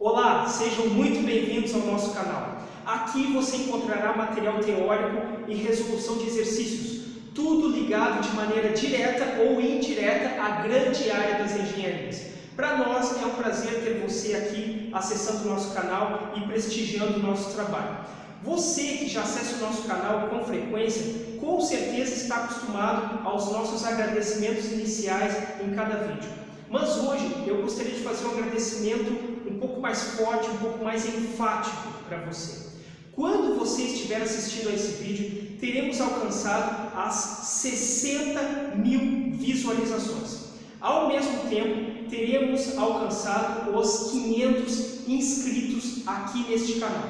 Olá, sejam muito bem-vindos ao nosso canal. Aqui você encontrará material teórico e resolução de exercícios, tudo ligado de maneira direta ou indireta à grande área das engenharias. Para nós é um prazer ter você aqui acessando o nosso canal e prestigiando o nosso trabalho. Você que já acessa o nosso canal com frequência, com certeza está acostumado aos nossos agradecimentos iniciais em cada vídeo. Mas hoje eu gostaria de fazer um agradecimento um pouco mais forte, um pouco mais enfático para você. Quando você estiver assistindo a esse vídeo, teremos alcançado as 60 mil visualizações. Ao mesmo tempo, teremos alcançado os 500 inscritos aqui neste canal.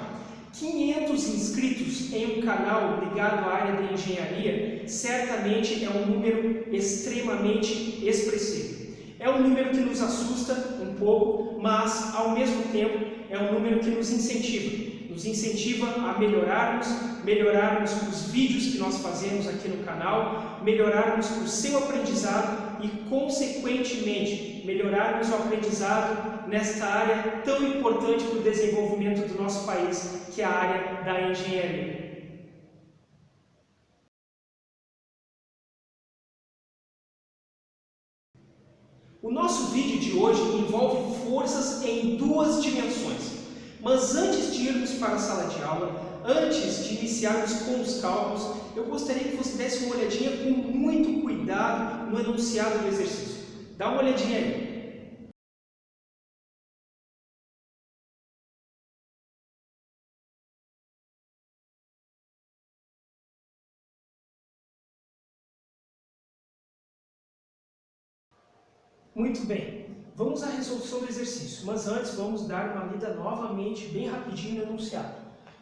500 inscritos em um canal ligado à área da engenharia, certamente é um número extremamente expressivo. É um número que nos assusta um pouco, mas ao mesmo tempo é um número que nos incentiva a melhorarmos os vídeos que nós fazemos aqui no canal, melhorarmos o seu aprendizado e, consequentemente, melhorarmos o aprendizado nesta área tão importante para o desenvolvimento do nosso país, que é a área da engenharia. O nosso vídeo de hoje envolve forças em duas dimensões. Mas antes de irmos para a sala de aula, antes de iniciarmos com os cálculos, eu gostaria que você desse uma olhadinha com muito cuidado no enunciado do exercício. Dá uma olhadinha aí. Muito bem, vamos à resolução do exercício, mas antes vamos dar uma lida novamente, bem rapidinho no enunciado.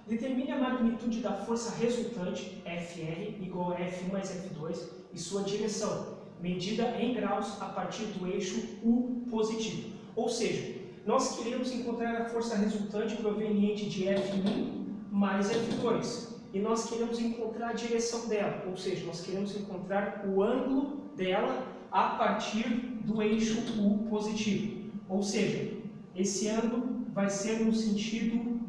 Determine a magnitude da força resultante, Fr, igual a F1 mais F2, e sua direção, medida em graus a partir do eixo U positivo. Ou seja, nós queremos encontrar a força resultante proveniente de F1 mais F2. E nós queremos encontrar a direção dela, ou seja, nós queremos encontrar o ângulo dela a partir do eixo U positivo. Ou seja, esse ângulo vai ser no sentido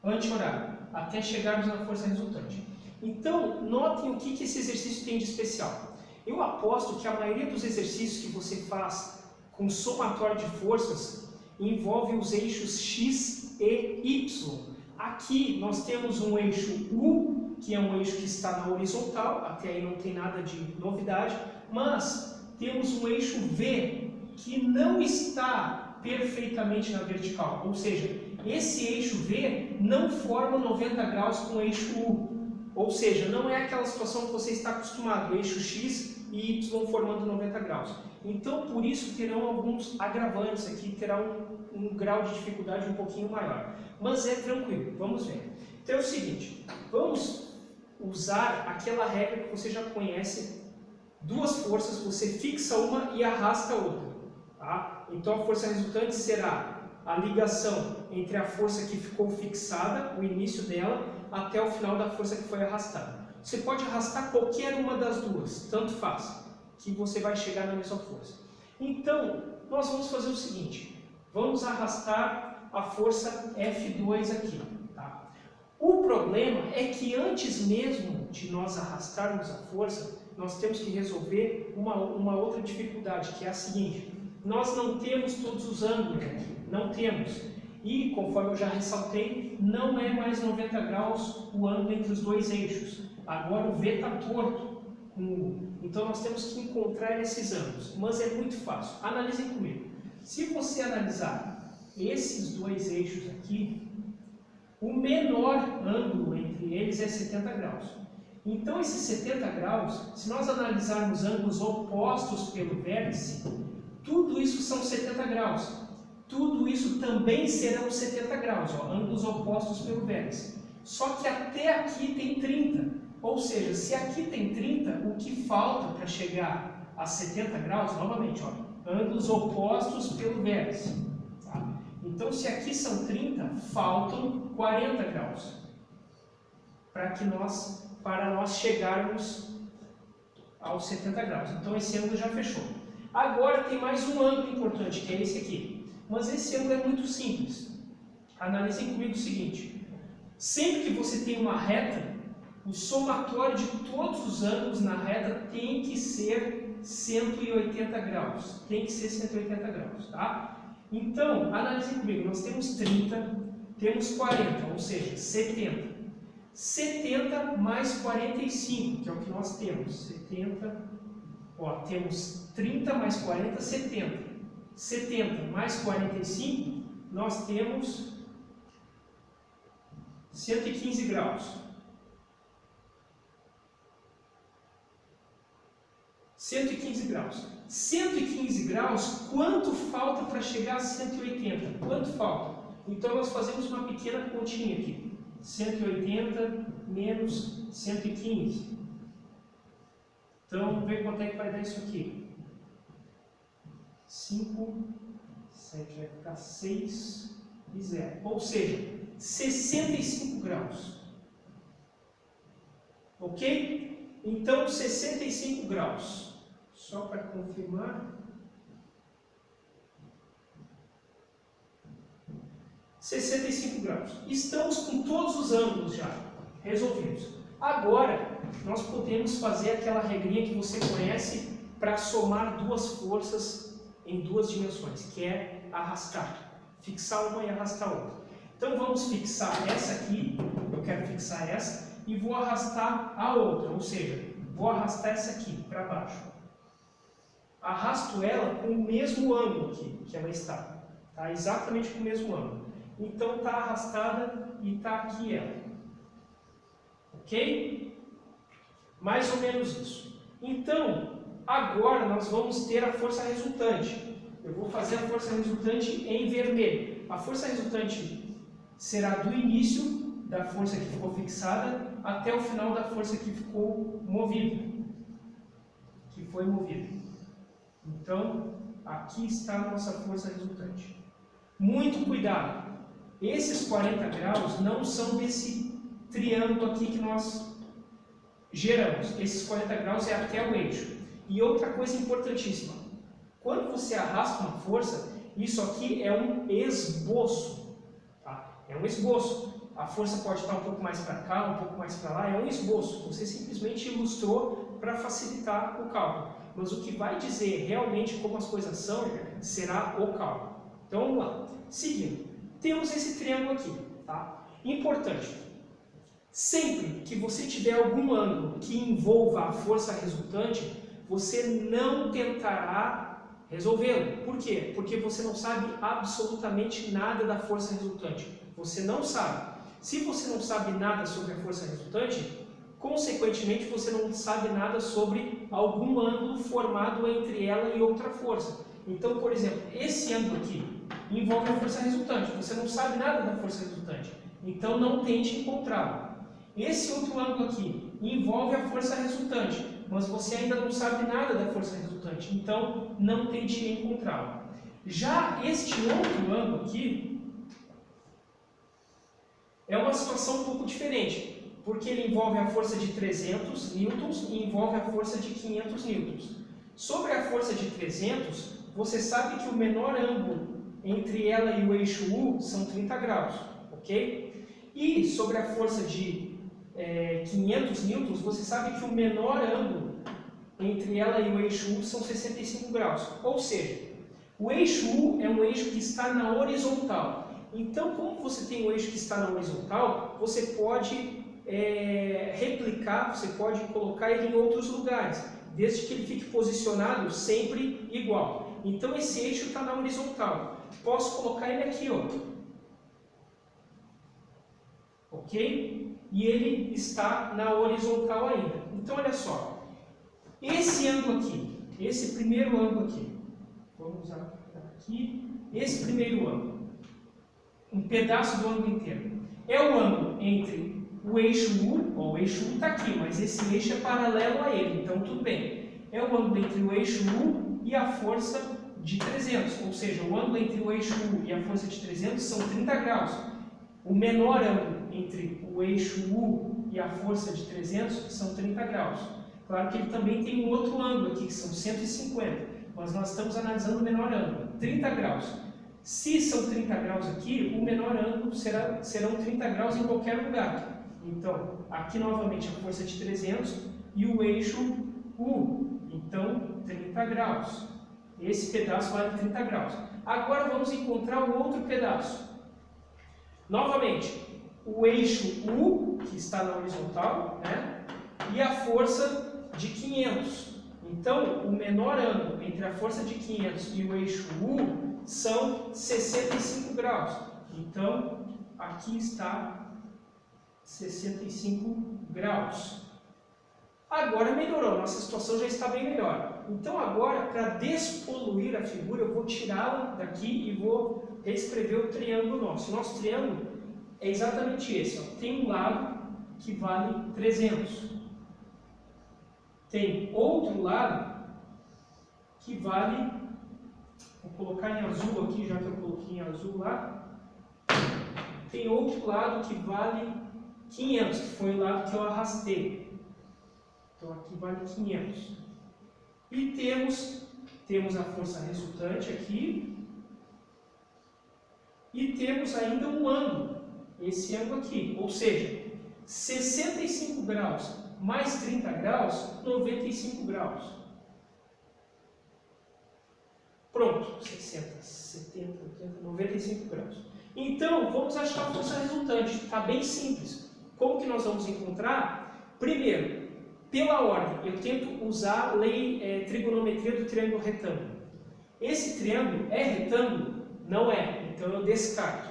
anti-horário, até chegarmos na força resultante. Então, notem o que esse exercício tem de especial. Eu aposto que a maioria dos exercícios que você faz com somatório de forças envolve os eixos X e Y. Aqui nós temos um eixo U, que é um eixo que está na horizontal, até aí não tem nada de novidade, mas temos um eixo V, que não está perfeitamente na vertical, ou seja, esse eixo V não forma 90 graus com o eixo U, ou seja, não é aquela situação que você está acostumado, eixo X e Y formando 90 graus. Então, por isso, terão alguns agravantes aqui, terá um grau de dificuldade um pouquinho maior. Mas é tranquilo, vamos ver. Então é o seguinte, vamos usar aquela regra que você já conhece. Duas forças, você fixa uma e arrasta a outra. Tá? Então a força resultante será a ligação entre a força que ficou fixada, o início dela, até o final da força que foi arrastada. Você pode arrastar qualquer uma das duas, tanto faz, que você vai chegar na mesma força. Então, nós vamos fazer o seguinte, vamos arrastar a força F2 aqui. Tá? O problema é que antes mesmo de nós arrastarmos a força, nós temos que resolver uma outra dificuldade, que é a seguinte: nós não temos todos os ângulos aqui, não temos. E, conforme eu já ressaltei, não é mais 90 graus o ângulo entre os dois eixos. Agora o V está torto com o U. Então nós temos que encontrar esses ângulos, mas é muito fácil. Analisem comigo. Se você analisar esses dois eixos aqui, o menor ângulo entre eles é 70 graus. Então, esses 70 graus, se nós analisarmos ângulos opostos pelo vértice, tudo isso são 70 graus. Tudo isso também serão 70 graus, ó, ângulos opostos pelo vértice. Só que até aqui tem 30. Ou seja, se aqui tem 30, o que falta para chegar a 70 graus, novamente, ó, ângulos opostos pelo vértice. Tá? Então, se aqui são 30, faltam 40 graus para nós chegarmos aos 70 graus. Então esse ângulo já fechou. Agora tem mais um ângulo importante, que é esse aqui. Mas esse ângulo é muito simples. Analisem comigo o seguinte: sempre que você tem uma reta, o somatório de todos os ângulos na reta tem que ser 180 graus. Tem que ser 180 graus, tá? Então, analisem comigo. Nós temos 30, temos 40, ou seja, 70. 70 mais 45, que é o que nós temos. 70, ó, temos 30 mais 40, 70. 70 mais 45, nós temos 115 graus. 115 graus. 115 graus, quanto falta para chegar a 180? Quanto falta? Então nós fazemos uma pequena continha aqui. 180 menos 115. Então vamos ver quanto é que vai dar isso aqui. 5, 7 vai ficar 6 e 0. Ou seja, 65 graus. Ok? Então 65 graus. Só para confirmar. 65 graus. Estamos com todos os ângulos já resolvidos. Agora, nós podemos fazer aquela regrinha que você conhece para somar duas forças em duas dimensões, que é arrastar. Fixar uma e arrastar outra. Então, vamos fixar essa aqui, eu quero fixar essa, e vou arrastar a outra, ou seja, vou arrastar essa aqui para baixo. Arrasto ela com o mesmo ângulo aqui, que ela está. Tá? Exatamente com o mesmo ângulo. Então está arrastada e está aqui ela. Ok? Mais ou menos isso. Então, agora nós vamos ter a força resultante. Eu vou fazer a força resultante em vermelho. A força resultante será do início da força que ficou fixada até o final da força que ficou movida. Que foi movida. Então, aqui está a nossa força resultante. Muito cuidado! Esses 40 graus não são desse triângulo aqui que nós geramos. Esses 40 graus é até o eixo. E outra coisa importantíssima. Quando você arrasta uma força, isso aqui é um esboço. Tá? É um esboço. A força pode estar um pouco mais para cá, um pouco mais para lá. É um esboço. Você simplesmente ilustrou para facilitar o cálculo. Mas o que vai dizer realmente como as coisas são, será o cálculo. Então, vamos lá. Seguindo. Temos esse triângulo aqui, tá? Importante. Sempre que você tiver algum ângulo que envolva a força resultante, você não tentará resolvê-lo. Por quê? Porque você não sabe absolutamente nada da força resultante. Você não sabe. Se você não sabe nada sobre a força resultante, consequentemente você não sabe nada sobre algum ângulo formado entre ela e outra força. Então, por exemplo, esse ângulo aqui envolve a força resultante. Você não sabe nada da força resultante. Então, não tente encontrá-la. Esse outro ângulo aqui envolve a força resultante, mas você ainda não sabe nada da força resultante. Então, não tente encontrá-la. Já este outro ângulo aqui é uma situação um pouco diferente, porque ele envolve a força de 300 newtons e envolve a força de 500 newtons. Sobre a força de 300, você sabe que o menor ângulo entre ela e o eixo U são 30 graus, ok? E sobre a força de 500 newtons, você sabe que o menor ângulo entre ela e o eixo U são 65 graus. Ou seja, o eixo U é um eixo que está na horizontal. Então, como você tem um eixo que está na horizontal, você pode replicar, você pode colocar ele em outros lugares, desde que ele fique posicionado sempre igual. Então, esse eixo está na horizontal. Posso colocar ele aqui, ó. Ok? E ele está na horizontal ainda. Então, olha só. Esse ângulo aqui, esse primeiro ângulo aqui, vamos usar aqui, esse primeiro ângulo, um pedaço do ângulo inteiro, é o ângulo entre o eixo U, ó, o eixo U está aqui, mas esse eixo é paralelo a ele, então tudo bem. É o ângulo entre o eixo U e a força de 300, ou seja, o ângulo entre o eixo U e a força de 300 são 30 graus. O menor ângulo entre o eixo U e a força de 300 são 30 graus. Claro que ele também tem um outro ângulo aqui, que são 150, mas nós estamos analisando o menor ângulo, 30 graus. Se são 30 graus aqui, o menor ângulo serão 30 graus em qualquer lugar. Então, aqui novamente a força de 300 e o eixo U. Então, 30 graus. Esse pedaço vale 30 graus. Agora vamos encontrar o outro pedaço. Novamente, o eixo U, que está na horizontal, né? E a força de 500. Então, o menor ângulo entre a força de 500 e o eixo U são 65 graus. Então, aqui está 65 graus. Agora melhorou, nossa situação já está bem melhor. Então agora, para despoluir a figura, eu vou tirá-la daqui e vou reescrever o triângulo nosso. O nosso triângulo é exatamente esse. Ó. Tem um lado que vale 300. Tem outro lado que vale, vou colocar em azul aqui, já que eu coloquei em azul lá. Tem outro lado que vale 500, que foi o lado que eu arrastei. Então aqui vale 500. E temos a força resultante aqui. E temos ainda um ângulo, esse ângulo aqui. Ou seja, 65 graus mais 30 graus, 95 graus. Pronto, 60, 70, 80, 95 graus. Então, vamos achar a força resultante. Está bem simples. Como que nós vamos encontrar? Primeiro, pela ordem, eu tento usar a lei trigonometria do triângulo retângulo. Esse triângulo é retângulo? Não é, então eu descarto.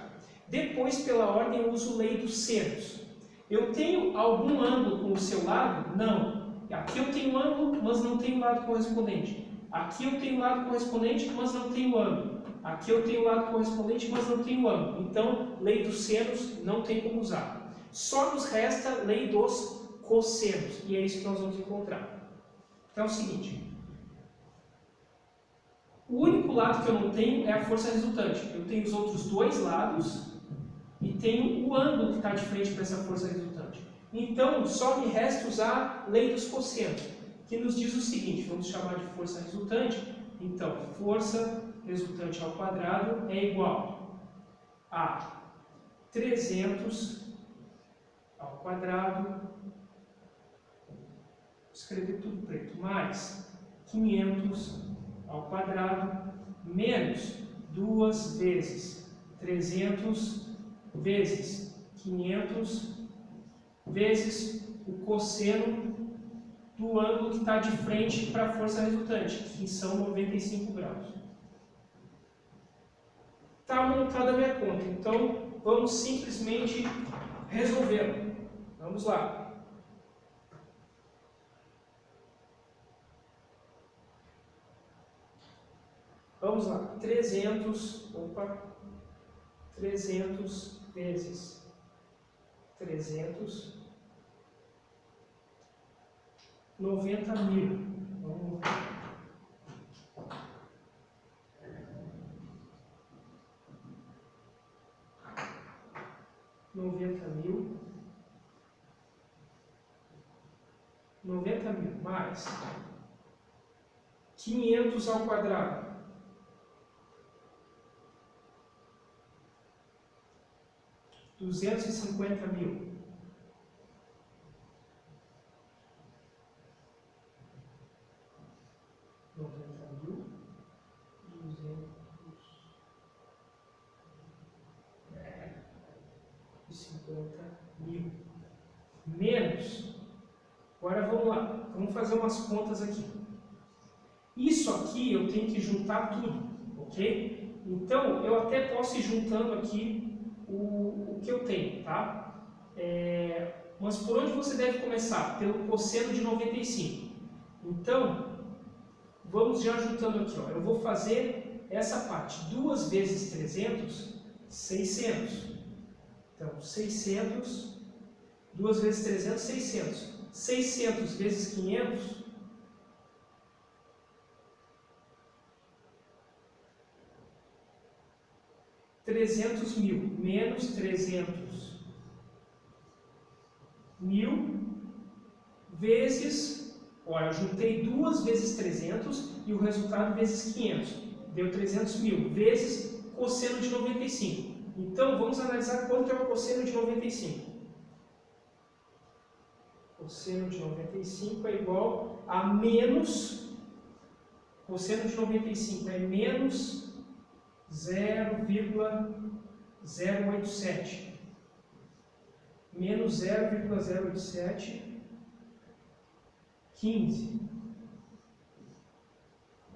Depois, pela ordem, eu uso a lei dos senos. Eu tenho algum ângulo com o seu lado? Não. Aqui eu tenho ângulo, mas não tenho lado correspondente. Aqui eu tenho lado correspondente, mas não tenho ângulo. Aqui eu tenho lado correspondente, mas não tenho ângulo. Então, lei dos senos não tem como usar. Só nos resta a lei dos cossenos, e é isso que nós vamos encontrar. Então é o seguinte, o único lado que eu não tenho é a força resultante. Eu tenho os outros dois lados e tenho o ângulo que está de frente para essa força resultante. Então só me resta usar a lei dos cossenos, que nos diz o seguinte, vamos chamar de força resultante. Então, força resultante ao quadrado é igual a 300 ao quadrado, vou escrever tudo preto, mais 500 ao quadrado, menos 2 vezes 300 vezes 500 vezes o cosseno do ângulo que está de frente para a força resultante, que são 95 graus. Está montada a minha conta, então vamos simplesmente resolvê-la. Vamos lá. Vamos lá. 300 vezes 300, 90 mil. Vamos lá. $90 mil mais 500 ao quadrado, $250 mil. Menos, agora vamos lá, vamos fazer umas contas aqui. Isso aqui eu tenho que juntar tudo, ok? Então eu até posso ir juntando aqui o que eu tenho, tá? Mas por onde você deve começar? Pelo cosseno de 95. Então, vamos já juntando aqui, ó. Eu vou fazer essa parte, 2 vezes 300, 600. Então, 600, 2 vezes 300, 600. 600 vezes 500, $300 mil, menos 300 mil vezes, olha, eu juntei 2 vezes 300 e o resultado vezes 500, deu 300 mil, vezes cosseno de 95. Então, vamos analisar quanto é o cosseno de 95. Cosseno de 95 é igual a menos, cosseno de 95 é menos 0,087. Menos 0,087, 15.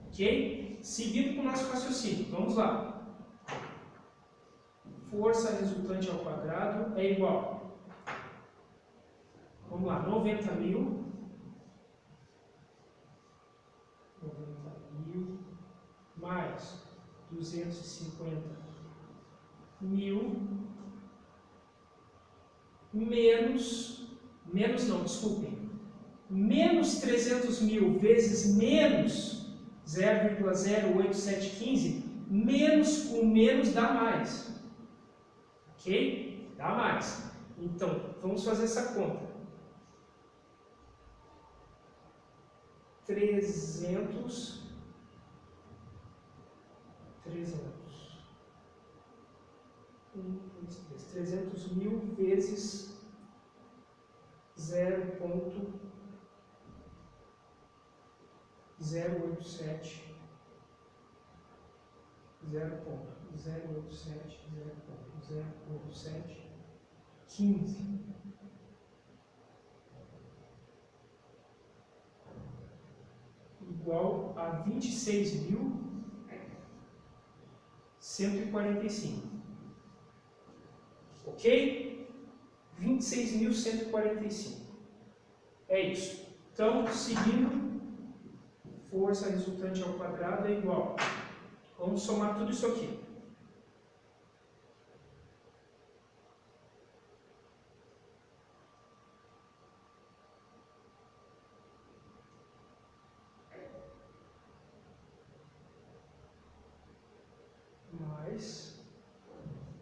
Ok? Seguindo com o nosso raciocínio, vamos lá. Força resultante ao quadrado é igual, vamos lá, 90.000 mais 250.000 menos 300.000 vezes menos 0,08715, menos com menos dá mais. Ok? Dá mais. Então, vamos fazer essa conta. 300.000 vezes 0,087 15 igual a 26.145. Ok? 26.145. É isso. Então, seguindo, força resultante ao quadrado é igual. Vamos somar tudo isso aqui. Mais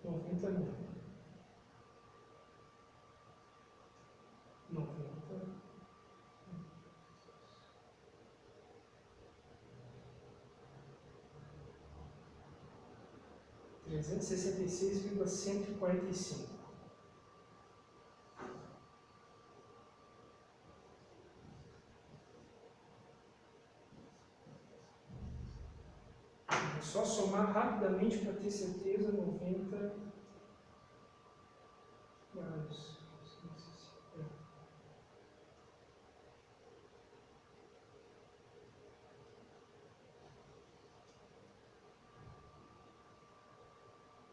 90.000. 366,145. Vou só somar rapidamente para ter certeza. 90 mais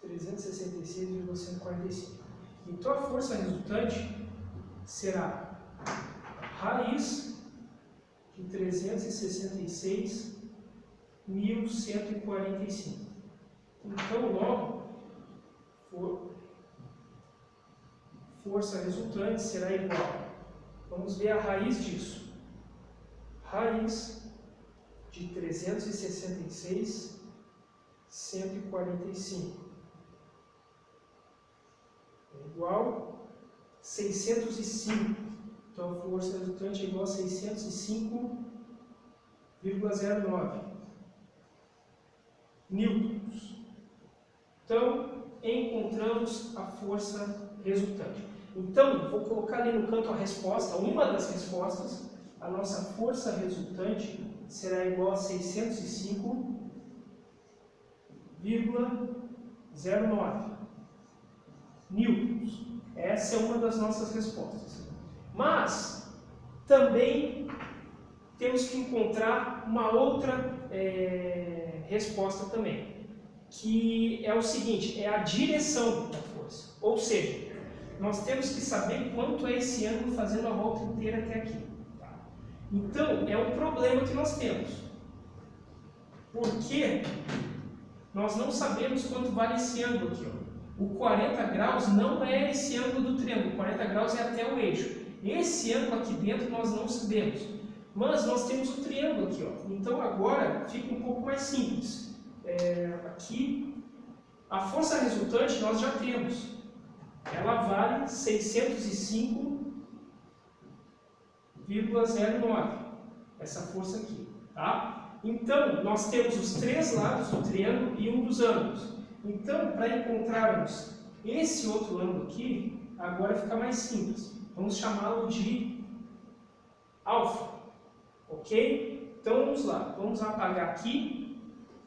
366,145. Então a força resultante será raiz de 366.145. Então logo, força resultante será igual. Vamos ver a raiz disso. Raiz de 366.145 é igual a 605. Então a força resultante é igual a 605,09 newtons. Então encontramos a força resultante. Então vou colocar ali no canto a resposta, uma das respostas. A nossa força resultante será igual a 605,09 newtons. Essa é uma das nossas respostas. Mas também temos que encontrar uma outra resposta também, que é o seguinte, é a direção da força. Ou seja, nós temos que saber quanto é esse ângulo fazendo a volta inteira até aqui. Então, é um problema que nós temos. Porque nós não sabemos quanto vale esse ângulo aqui. Ó. O 40 graus não é esse ângulo do triângulo. 40 graus é até o eixo. Esse ângulo aqui dentro nós não sabemos. Mas nós temos o triângulo aqui. Ó. Então, agora fica um pouco mais simples. Aqui, a força resultante nós já temos. Ela vale 605,09, essa força aqui, tá? Então, nós temos os três lados do triângulo e um dos ângulos. Então, para encontrarmos esse outro ângulo aqui, agora fica mais simples. Vamos chamá-lo de alfa, ok? Então, vamos lá. Vamos apagar aqui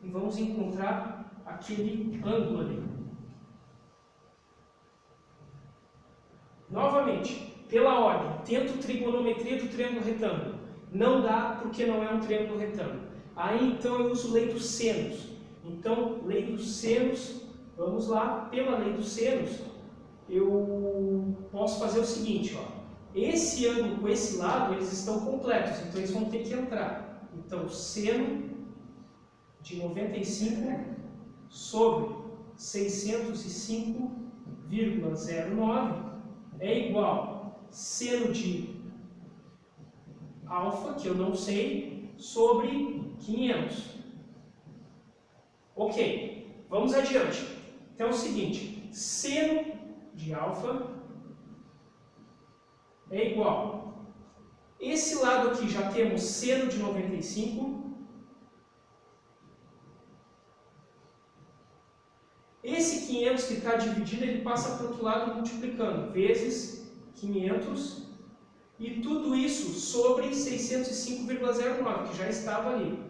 e vamos encontrar aquele ângulo ali. Novamente, pela ordem, tento trigonometria do triângulo retângulo. Não dá porque não é um triângulo retângulo. Aí então eu uso lei dos senos. Então, lei dos senos, vamos lá, pela lei dos senos, eu posso fazer o seguinte, ó. Esse ângulo com esse lado, eles estão completos, então eles vão ter que entrar. Então, seno de 95 sobre 605,09 é igual a seno de alfa, que eu não sei, sobre 500. Ok, vamos adiante. Então é o seguinte, seno de alfa é igual. Esse lado aqui já temos seno de 95. Esse 500 que está dividido, ele passa para o outro lado multiplicando, vezes 500, e tudo isso sobre 605,09, que já estava ali.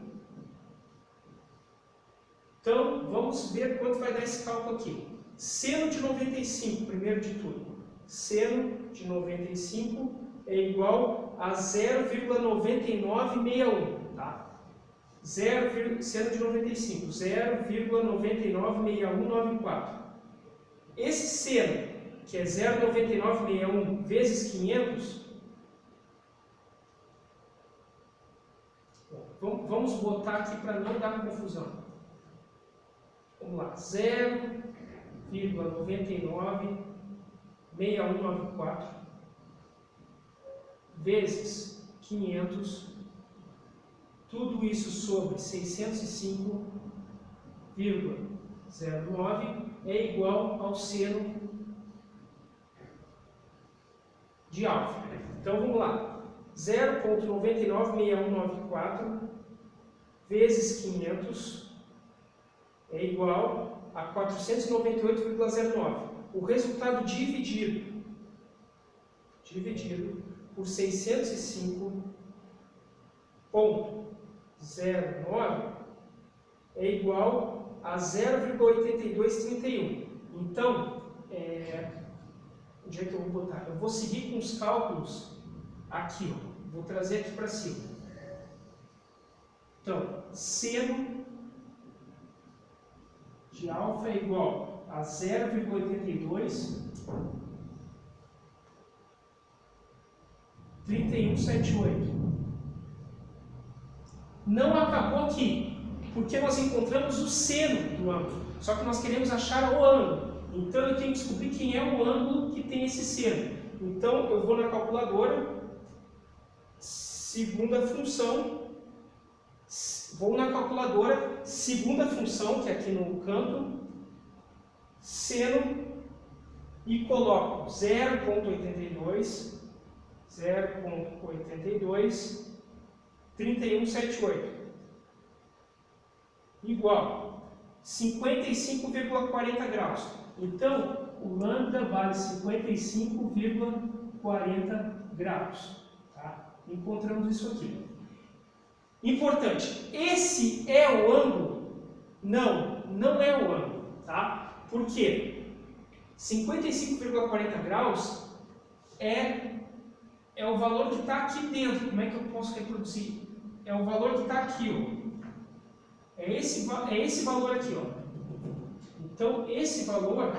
Então, vamos ver quanto vai dar esse cálculo aqui. Seno de 95, primeiro de tudo. Seno de 95 é igual a 0,9961, tá? Seno de 95, 0,996194. Esse seno, que é 0,9961 vezes 500, vamos botar aqui para não dar confusão. Vamos lá, 0,996194 vezes 500, tudo isso sobre 605,09 é igual ao seno de alfa. Então vamos lá, 0,996194 vezes 500 é igual a 498,09. O resultado dividido por 605,09 é igual a 0,8231. Então, onde é que eu vou botar? Eu vou seguir com os cálculos aqui, ó. Vou trazer aqui para cima. Então, seno de alfa é igual a 0,823178. Não acabou aqui, porque nós encontramos o seno do ângulo, só que nós queremos achar o ângulo. Então eu tenho que descobrir quem é o ângulo que tem esse seno. Então eu vou na calculadora, segunda função, segunda função, que é aqui no canto, seno, e coloco 0,82, 3178 igual 55,40 graus. Então, o lambda vale 55,40 graus. Tá? Encontramos isso aqui. Importante, esse é o ângulo? Não, não é o ângulo. Tá? Por quê? 55,40 graus é o valor que está aqui dentro. Como é que eu posso reproduzir? É o valor que está aqui, ó. É esse valor aqui, ó. Então, esse valor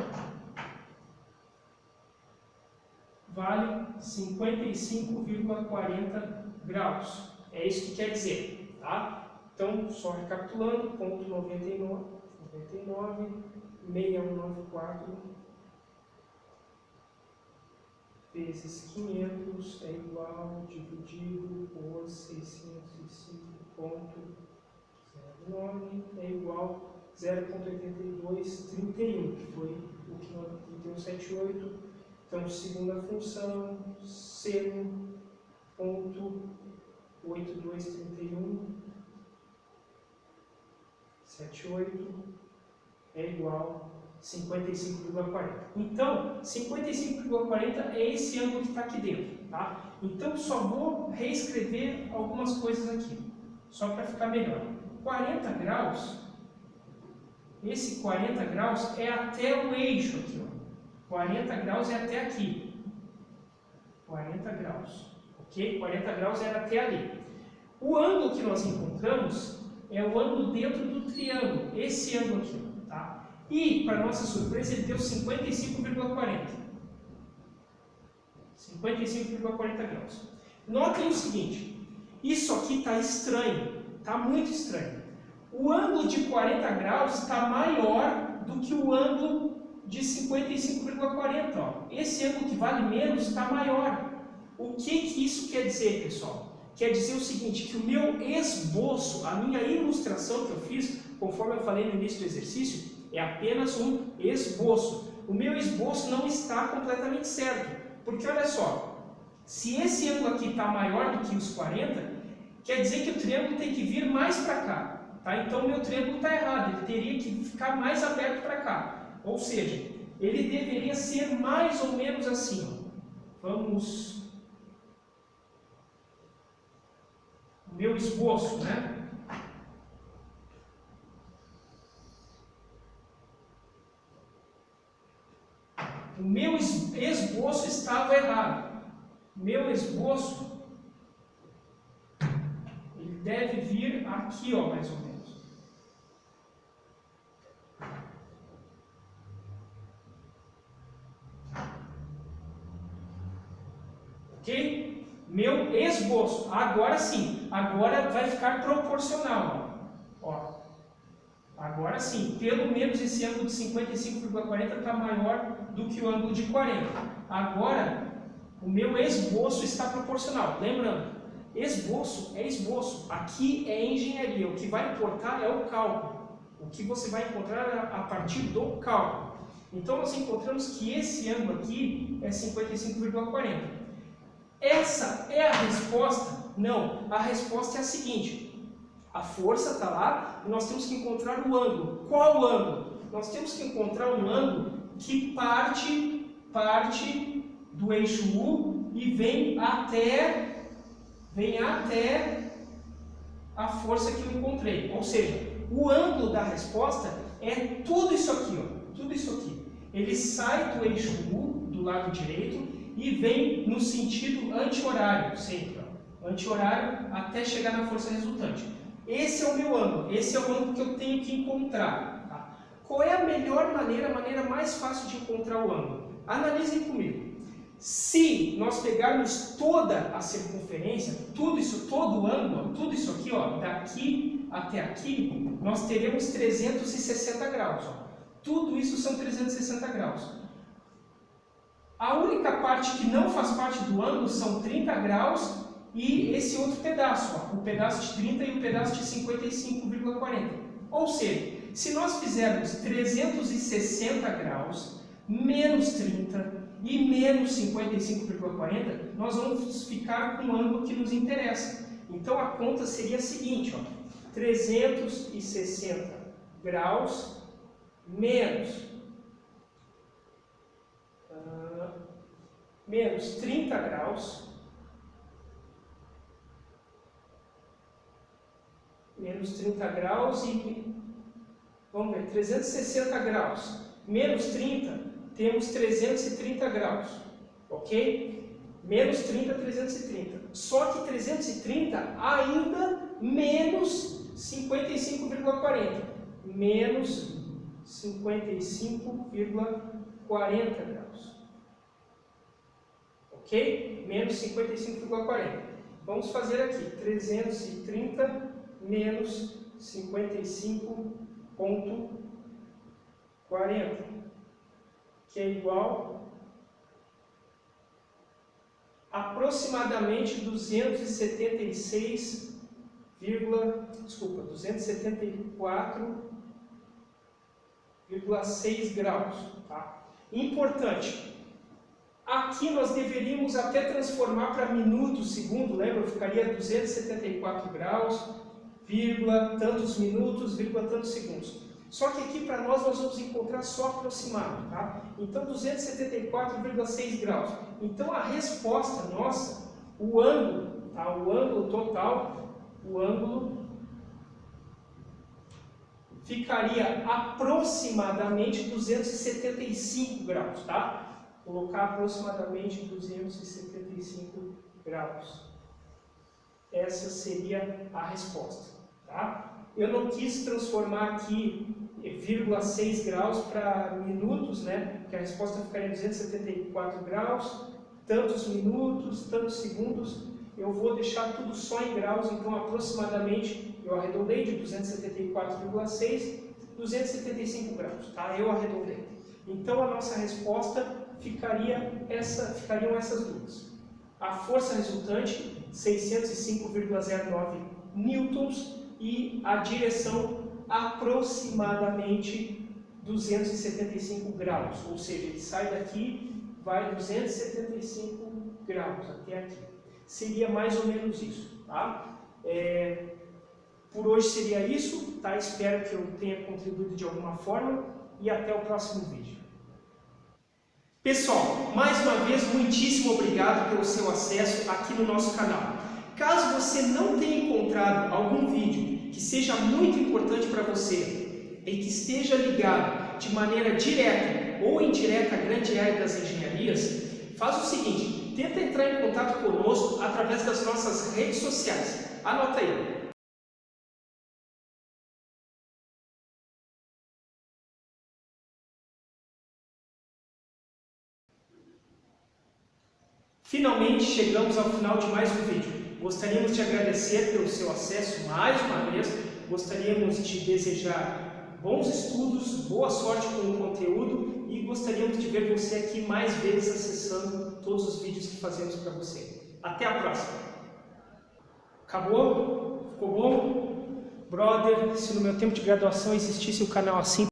vale 55,40 graus. É isso que quer dizer, tá? Então, só recapitulando, ponto 6194 vezes 500 é igual dividido por 605,09 é igual a 0,8231, que foi o que nós 3178. Então, segunda função, seno ponto 8231 78 é igual a 55,40. Então, 55,40 é esse ângulo que está aqui dentro. Tá? Então, só vou reescrever algumas coisas aqui, só para ficar melhor. 40 graus, esse 40 graus é até o eixo aqui. Ó. 40 graus é até aqui. 40 graus. Ok? 40 graus era até ali. O ângulo que nós encontramos é o ângulo dentro do triângulo, esse ângulo aqui. Tá? E, para nossa surpresa, ele deu 55,40. 55,40 graus. Notem o seguinte, isso aqui está estranho, está muito estranho. O ângulo de 40 graus está maior do que o ângulo de 55,40. Esse ângulo que vale menos está maior. O que isso quer dizer, pessoal? Quer dizer o seguinte, que o meu esboço, a minha ilustração que eu fiz, conforme eu falei no início do exercício, é apenas um esboço. O meu esboço não está completamente certo. Porque olha só, se esse ângulo aqui está maior do que os 40, quer dizer que o triângulo tem que vir mais para cá. Tá? Então o meu triângulo está errado, ele teria que ficar mais aberto para cá. Ou seja, ele deveria ser mais ou menos assim. Ó. Vamos... O meu esboço, né? O meu esboço estava errado. O meu esboço, ele deve vir aqui, ó, mais ou menos. Ok? Meu esboço. Agora sim. Agora vai ficar proporcional. Ó. Agora sim. Pelo menos esse ângulo de 55,40 está maior do que o ângulo de 40. Agora, o meu esboço está proporcional. Lembrando, esboço é esboço. Aqui é engenharia. O que vai importar é o cálculo. O que você vai encontrar a partir do cálculo. Então, nós encontramos que esse ângulo aqui é 55,40. Essa é a resposta? Não. A resposta é a seguinte. A força está lá e nós temos que encontrar o ângulo. Qual ângulo? Nós temos que encontrar um ângulo que parte do eixo U e vem até a força que eu encontrei. Ou seja, o ângulo da resposta é tudo isso aqui, ó, tudo isso aqui. Ele sai do eixo U, do lado direito, e vem no sentido anti-horário, sempre, ó, anti-horário até chegar na força resultante. Esse é o meu ângulo, esse é o ângulo que eu tenho que encontrar. Tá? Qual é a melhor maneira, a maneira mais fácil de encontrar o ângulo? Analisem comigo. Se nós pegarmos toda a circunferência, tudo isso, todo o ângulo, tudo isso aqui, ó, daqui até aqui, nós teremos 360 graus. Ó. Tudo isso são 360 graus. A única parte que não faz parte do ângulo são 30 graus e esse outro pedaço, ó, o pedaço de 30 e o pedaço de 55,40. Ou seja, se nós fizermos 360 graus, menos 30 e menos 55,40, nós vamos ficar com o ângulo que nos interessa. Então a conta seria a seguinte, ó, 360 graus menos 30 graus, menos 30 graus e, vamos ver, 360 graus, menos 30, temos 330 graus, ok? Menos 30, 330. Só que 330 ainda menos 55,40. Menos 55,40 graus. Ok? Menos 55,40. Vamos fazer aqui. 330 menos 55,40. Que é igual a aproximadamente 274,6 graus. Tá? Importante, aqui nós deveríamos até transformar para minutos, segundo, lembra? Ficaria 274 graus, vírgula, tantos minutos, vírgula, tantos segundos. Só que aqui para nós vamos encontrar só aproximado, tá? Então 274,6 graus. Então a resposta nossa, o ângulo, tá? O ângulo total, o ângulo ficaria aproximadamente 275 graus, tá? Colocar aproximadamente 275 graus. Essa seria a resposta, tá? Eu não quis transformar aqui 0,6 graus para minutos, né? Porque a resposta ficaria 274 graus, tantos minutos, tantos segundos. Eu vou deixar tudo só em graus, então aproximadamente, eu arredondei de 274,6, 275 graus, tá? Eu arredondei. Então a nossa resposta ficariam essas duas. A força resultante, 605,09 newtons, e a direção aproximadamente 275 graus, ou seja, ele sai daqui, vai 275 graus até aqui. Seria mais ou menos isso, tá? Por hoje seria isso, tá? Espero que eu tenha contribuído de alguma forma e até o próximo vídeo. Pessoal, mais uma vez, muitíssimo obrigado pelo seu acesso aqui no nosso canal. Caso você não tenha encontrado algum vídeo que seja muito importante para você e que esteja ligado de maneira direta ou indireta à grande área das engenharias, faz o seguinte, tenta entrar em contato conosco através das nossas redes sociais. Anota aí. Finalmente chegamos ao final de mais um vídeo. Gostaríamos de agradecer pelo seu acesso mais uma vez. Gostaríamos de desejar bons estudos, boa sorte com o conteúdo e gostaríamos de ver você aqui mais vezes acessando todos os vídeos que fazemos para você. Até a próxima! Acabou? Ficou bom? Brother, se no meu tempo de graduação existisse um canal assim,